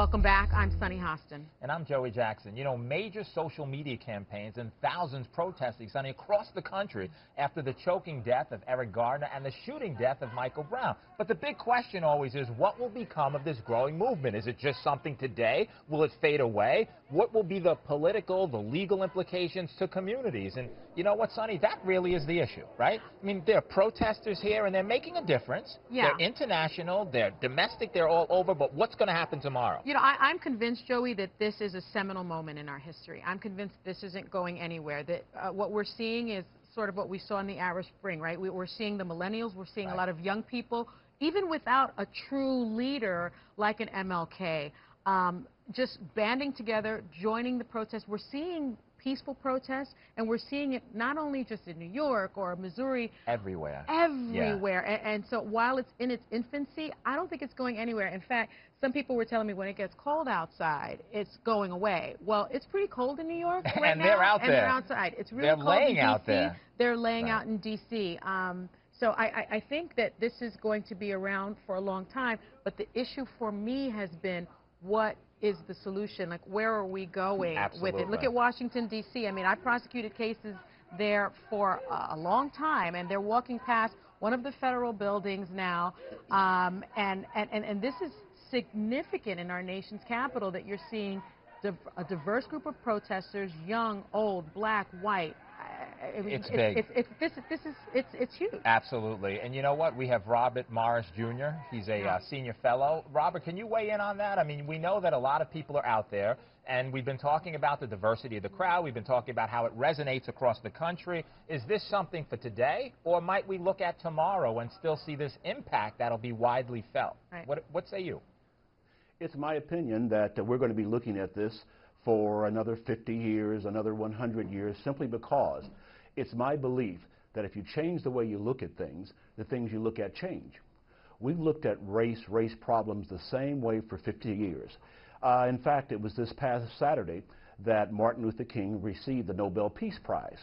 Welcome back. I'm Sunny Hostin. And I'm Joey Jackson. You know, major social media campaigns and thousands protesting, Sunny, across the country after the choking death of Eric Garner and the shooting death of Michael Brown. But the big question always is, what will become of this growing movement? Is it just something today? Will it fade away? What will be the political, the legal implications to communities? And you know what, Sunny? That really is the issue, right? I mean, there are protesters here, and they're making a difference. Yeah. They're international, they're domestic, they're all over. But what's going to happen tomorrow? You know, I'm convinced, Joey, that this is a seminal moment in our history. I'm convinced this isn't going anywhere. That what we're seeing is sort of what we saw in the Arab Spring, right? We're seeing the millennials. We're seeing a lot of young people, even without a true leader like an MLK, just banding together, joining the protest. We're seeing peaceful protests, and we're seeing it not only just in New York or Missouri. Everywhere. Everywhere. Yeah. And so while it's in its infancy, I don't think it's going anywhere. In fact, some people were telling me when it gets cold outside, it's going away. Well, it's pretty cold in New York right and now. They're out and there. They're outside. It's really they're cold laying in D.C. out there. They're laying out in D.C. So I think that this is going to be around for a long time. But the issue for me has been, what is the solution? Like, where are we going with it? Look at Washington, D.C. I mean, I prosecuted cases there for a long time, and they're walking past one of the federal buildings now, and this is significant in our nation's capital, that you're seeing a diverse group of protesters, young, old, black, white. I mean, it's big. It's huge. Absolutely. And you know what? We have Robert Morris Jr. He's a senior fellow. Robert, can you weigh in on that? I mean, we know that a lot of people are out there, and we've been talking about the diversity of the crowd. We've been talking about how it resonates across the country. Is this something for today, or might we look at tomorrow and still see this impact that'll be widely felt? Right. What say you? It's my opinion that we're going to be looking at this for another 50 years, another 100 years, simply because it's my belief that if you change the way you look at things, the things you look at change. We've looked at race problems the same way for 50 years. In fact, it was this past Saturday that Martin Luther King received the Nobel Peace Prize.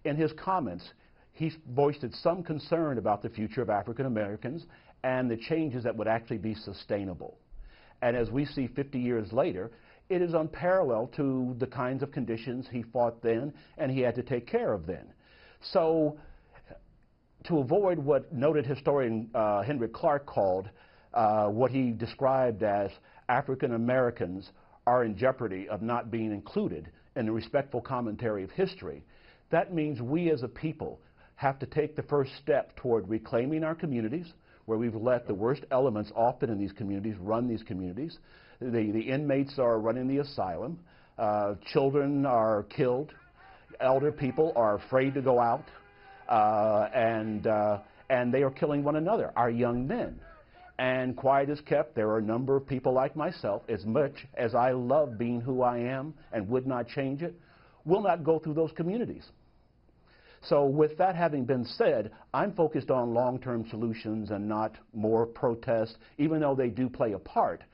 In his comments, he voiced some concern about the future of African Americans and the changes that would actually be sustainable. And as we see 50 years later, it is unparalleled to the kinds of conditions he fought then and he had to take care of then. So to avoid what noted historian Henrik Clark called what he described as African Americans are in jeopardy of not being included in the respectful commentary of history, that means we as a people have to take the first step toward reclaiming our communities, where we've let the worst elements often in these communities run these communities. The inmates are running the asylum. Children are killed. Elder people are afraid to go out. And they are killing one another, our young men. And quiet is kept. There are a number of people like myself, as much as I love being who I am and would not change it, will not go through those communities. So with that having been said, I'm focused on long-term solutions and not more protests, even though they do play a part.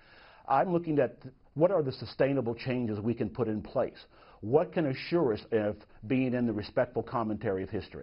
I'm looking at what are the sustainable changes we can put in place. What can assure us of being in the respectful commentary of history?